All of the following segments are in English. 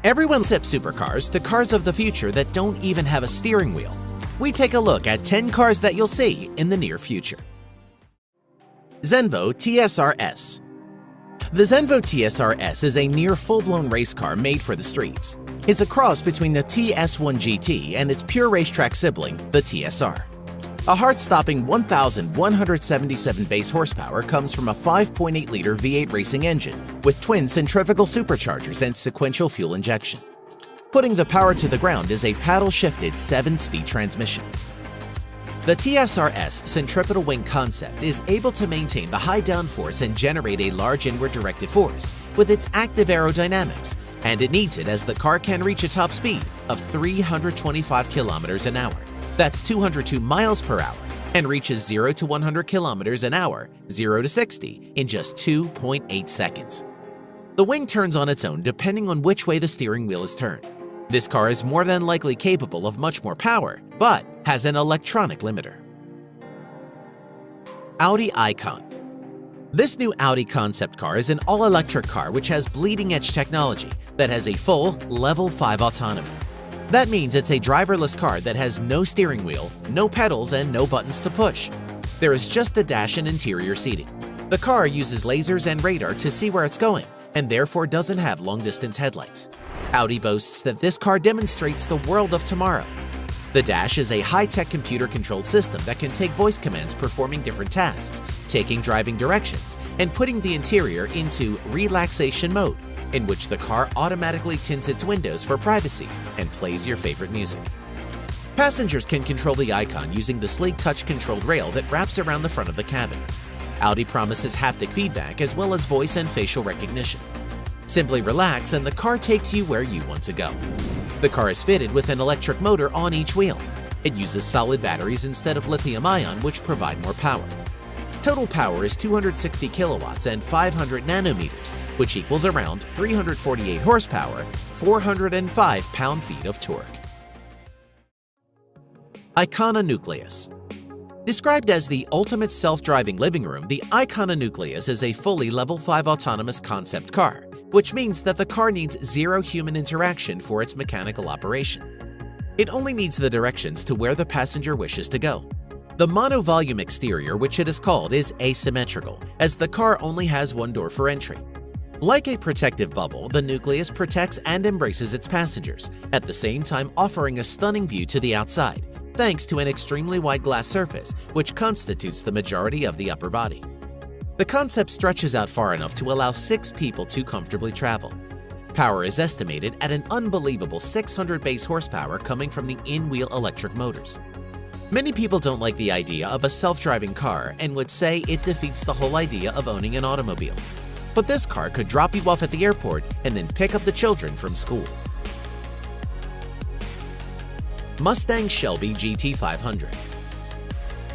Everyone sips supercars to cars of the future that don't even have a steering wheel. We take a look at 10 cars that you'll see in the near future. Zenvo TSR-S. The Zenvo TSR-S is a near full-blown race car made for the streets. It's a cross between the TS1 GT and its pure racetrack sibling, the TSR. A heart-stopping 1,177 base horsepower comes from a 5.8-liter V8 racing engine with twin centrifugal superchargers and sequential fuel injection. Putting the power to the ground is a paddle-shifted 7-speed transmission. The TSR-S centripetal wing concept is able to maintain the high downforce and generate a large inward-directed force with its active aerodynamics, and it needs it as the car can reach a top speed of 325 kilometers an hour. That's 202 miles per hour, and reaches 0 to 100 kilometers an hour, 0 to 60, in just 2.8 seconds. The wing turns on its own depending on which way the steering wheel is turned. This car is more than likely capable of much more power, but has an electronic limiter. Audi Icon. This new Audi concept car is an all-electric car which has bleeding-edge technology that has a full Level 5 autonomy. That means it's a driverless car that has no steering wheel, no pedals, and no buttons to push. There is just a dash and interior seating. The car uses lasers and radar to see where it's going, and therefore doesn't have long-distance headlights. Audi boasts that this car demonstrates the world of tomorrow. The dash is a high-tech computer-controlled system that can take voice commands performing different tasks, taking driving directions, and putting the interior into relaxation mode, in which the car automatically tints its windows for privacy and plays your favorite music. Passengers can control the Icon using the sleek touch-controlled rail that wraps around the front of the cabin. Audi promises haptic feedback as well as voice and facial recognition. Simply relax and the car takes you where you want to go. The car is fitted with an electric motor on each wheel. It uses solid batteries instead of lithium-ion, which provide more power. Total power is 260 kilowatts and 500 nanometers, which equals around 348 horsepower, 405 pound-feet of torque. Icona Nucleus. Described as the ultimate self-driving living room, the Icona Nucleus is a fully Level 5 autonomous concept car, which means that the car needs zero human interaction for its mechanical operation. It only needs the directions to where the passenger wishes to go. The monovolume exterior, which it is called, is asymmetrical, as the car only has one door for entry. Like a protective bubble, the Nucleus protects and embraces its passengers, at the same time offering a stunning view to the outside, thanks to an extremely wide glass surface, which constitutes the majority of the upper body. The concept stretches out far enough to allow 6 people to comfortably travel. Power is estimated at an unbelievable 600 base horsepower coming from the in-wheel electric motors. Many people don't like the idea of a self-driving car and would say it defeats the whole idea of owning an automobile. But this car could drop you off at the airport and then pick up the children from school. Mustang Shelby GT500.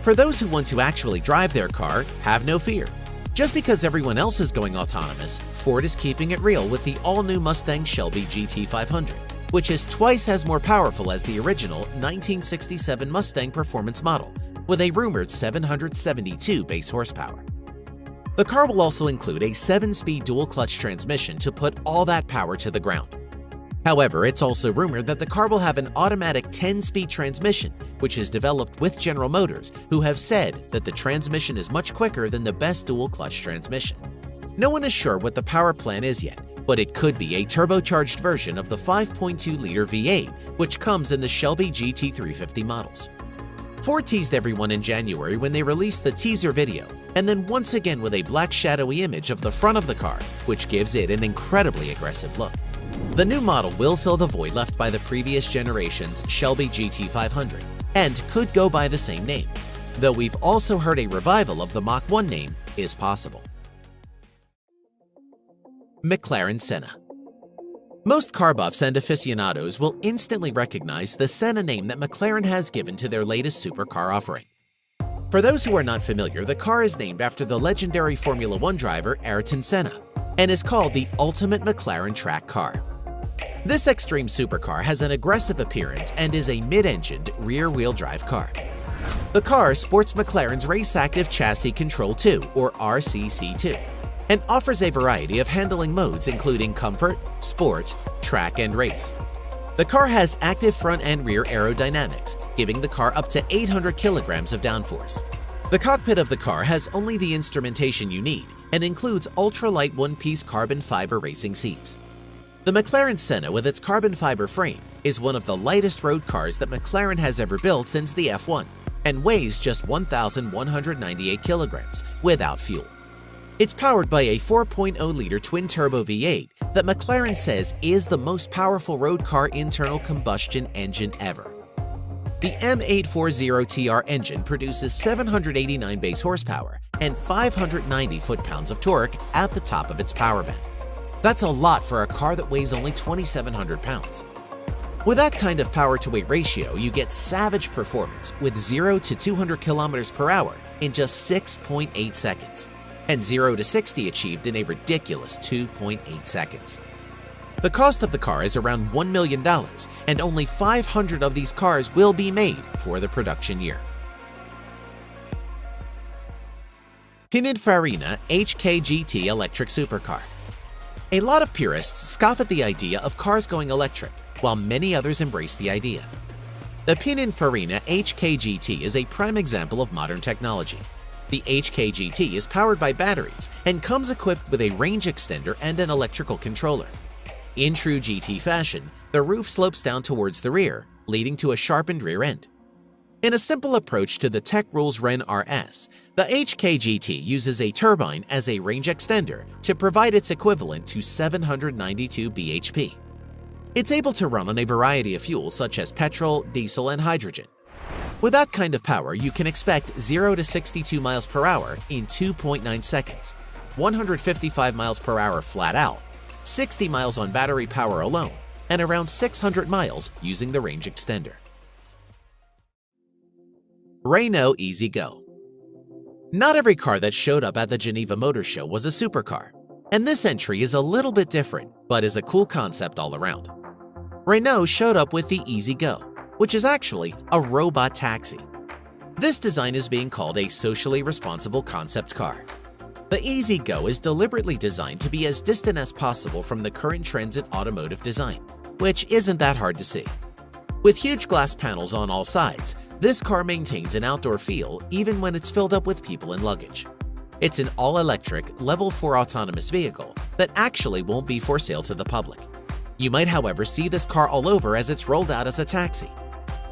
For those who want to actually drive their car, have no fear. Just because everyone else is going autonomous, Ford is keeping it real with the all-new Mustang Shelby GT500, which is twice as more powerful as the original 1967 Mustang performance model, with a rumored 772 base horsepower. The car will also include a 7-speed dual-clutch transmission to put all that power to the ground. However, it's also rumored that the car will have an automatic 10-speed transmission, which is developed with General Motors, who have said that the transmission is much quicker than the best dual-clutch transmission. No one is sure what the power plan is yet, but it could be a turbocharged version of the 5.2-liter V8, which comes in the Shelby GT350 models. Ford teased everyone in January when they released the teaser video, and then once again with a black shadowy image of the front of the car, which gives it an incredibly aggressive look. The new model will fill the void left by the previous generation's Shelby GT500, and could go by the same name, though we've also heard a revival of the Mach 1 name is possible. McLaren Senna. Most car buffs and aficionados will instantly recognize the Senna name that McLaren has given to their latest supercar offering. For those who are not familiar, the car is named after the legendary Formula 1 driver Ayrton Senna, and is called the ultimate McLaren track car. This extreme supercar has an aggressive appearance and is a mid-engined rear-wheel drive car. The car sports McLaren's Race Active Chassis Control 2, or RCC2. and offers a variety of handling modes including comfort, sport, track, and race. The car has active front and rear aerodynamics, giving the car up to 800 kilograms of downforce. The cockpit of the car has only the instrumentation you need and includes ultralight one-piece carbon fiber racing seats. The McLaren Senna with its carbon fiber frame is one of the lightest road cars that McLaren has ever built since the F1 and weighs just 1,198 kilograms without fuel. It's powered by a 4.0-liter twin-turbo V8 that McLaren says is the most powerful road car internal combustion engine ever. The M840TR engine produces 789 base horsepower and 590 foot-pounds of torque at the top of its power band. That's a lot for a car that weighs only 2,700 pounds. With that kind of power-to-weight ratio, you get savage performance with 0 to 200 kilometers per hour in just 6.8 seconds, and 0 to 60 achieved in a ridiculous 2.8 seconds. The cost of the car is around $1 million, and only 500 of these cars will be made for the production year. Pininfarina HKGT Electric Supercar. A lot of purists scoff at the idea of cars going electric, while many others embrace the idea. The Pininfarina HKGT is a prime example of modern technology. The HKGT is powered by batteries and comes equipped with a range extender and an electrical controller. In true GT fashion, the roof slopes down towards the rear, leading to a sharpened rear end. In a simple approach to the Tech Rules Ren RS, the HKGT uses a turbine as a range extender to provide its equivalent to 792 bhp. It's able to run on a variety of fuels such as petrol, diesel, and hydrogen. With that kind of power, you can expect 0 to 62 miles per hour in 2.9 seconds, 155 miles per hour flat out, 60 miles on battery power alone, and around 600 miles using the range extender. Renault Easy Go. Not every car that showed up at the Geneva Motor Show was a supercar, and this entry is a little bit different, but is a cool concept all around. Renault showed up with the Easy Go, which is actually a robot taxi. This design is being called a socially responsible concept car. The Easy Go is deliberately designed to be as distant as possible from the current trends in automotive design, which isn't that hard to see. With huge glass panels on all sides, this car maintains an outdoor feel even when it's filled up with people and luggage. It's an all-electric, Level 4 autonomous vehicle that actually won't be for sale to the public. You might, however, see this car all over as it's rolled out as a taxi.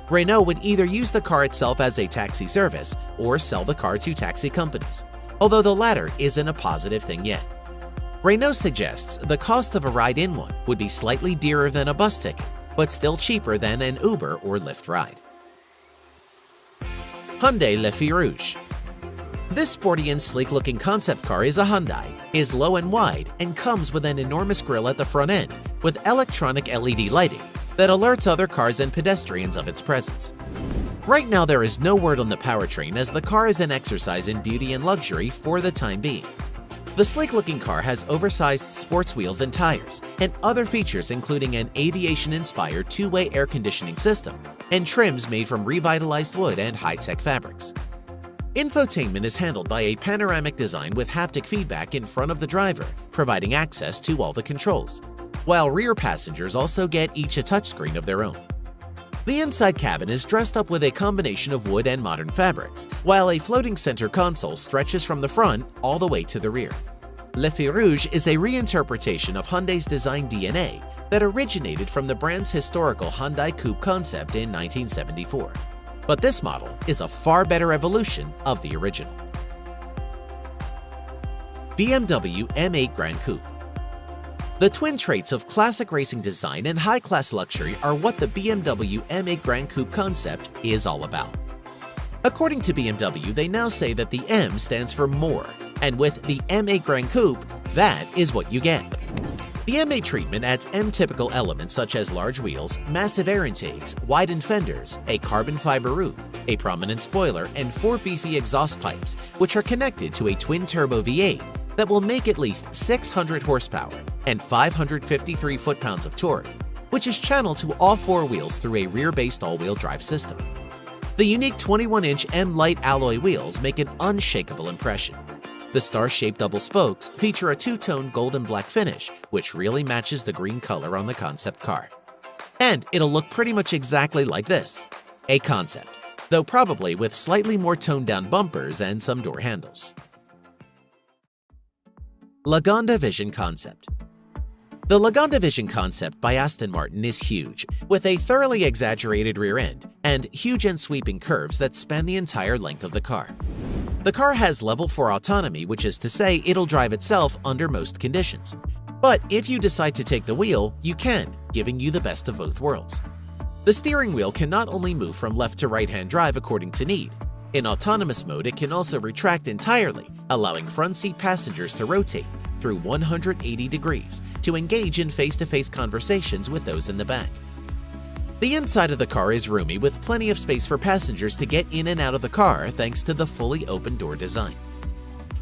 Renault would either use the car itself as a taxi service or sell the car to taxi companies, although the latter isn't a positive thing yet. Renault suggests the cost of a ride in one would be slightly dearer than a bus ticket, but still cheaper than an Uber or Lyft ride. Hyundai Le Feu Rouge. This sporty and sleek-looking concept car is a Hyundai, is low and wide, and comes with an enormous grille at the front end with electronic LED lighting that alerts other cars and pedestrians of its presence. Right now there is no word on the powertrain as the car is an exercise in beauty and luxury for the time being. The sleek-looking car has oversized sports wheels and tires, and other features including an aviation-inspired two-way air conditioning system and trims made from revitalized wood and high-tech fabrics. Infotainment is handled by a panoramic design with haptic feedback in front of the driver, providing access to all the controls, while rear passengers also get each a touchscreen of their own. The inside cabin is dressed up with a combination of wood and modern fabrics, while a floating center console stretches from the front all the way to the rear. Le Feu Rouge is a reinterpretation of Hyundai's design DNA that originated from the brand's historical Hyundai Coupe concept in 1974. But this model is a far better evolution of the original. BMW M8 Gran Coupe. The twin traits of classic racing design and high-class luxury are what the BMW M8 Gran Coupe concept is all about. According to BMW, they now say that the M stands for more, and with the M8 Gran Coupe, that is what you get. The M8 treatment adds M-typical elements such as large wheels, massive air intakes, widened fenders, a carbon fiber roof, a prominent spoiler, and 4 beefy exhaust pipes, which are connected to a twin-turbo V8 that will make at least 600 horsepower and 553 foot-pounds of torque, which is channeled to all 4 wheels through a rear-based all-wheel drive system. The unique 21-inch M-Lite alloy wheels make an unshakable impression. The star-shaped double spokes feature a two-tone golden black finish, which really matches the green color on the concept car. And it'll look pretty much exactly like this, a concept, though probably with slightly more toned-down bumpers and some door handles. Lagonda Vision Concept. The Lagonda Vision concept by Aston Martin is huge, with a thoroughly exaggerated rear end and huge and sweeping curves that span the entire length of the car. The car has level 4 autonomy, which is to say it'll drive itself under most conditions. But if you decide to take the wheel, you can, giving you the best of both worlds. The steering wheel can not only move from left to right-hand drive according to need. In autonomous mode, it can also retract entirely, allowing front seat passengers to rotate through 180 degrees to engage in face-to-face conversations with those in the back. The inside of the car is roomy with plenty of space for passengers to get in and out of the car thanks to the fully open door design.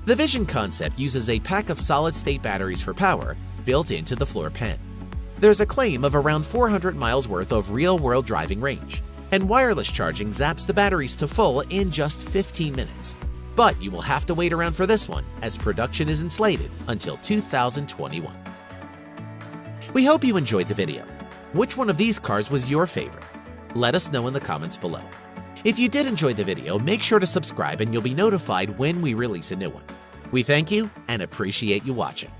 The Vision concept uses a pack of solid-state batteries for power built into the floor pan. There's a claim of around 400 miles worth of real-world driving range, and wireless charging zaps the batteries to full in just 15 minutes. But you will have to wait around for this one, as production isn't slated until 2021. We hope you enjoyed the video. Which one of these cars was your favorite? Let us know in the comments below. If you did enjoy the video, make sure to subscribe and you'll be notified when we release a new one. We thank you and appreciate you watching.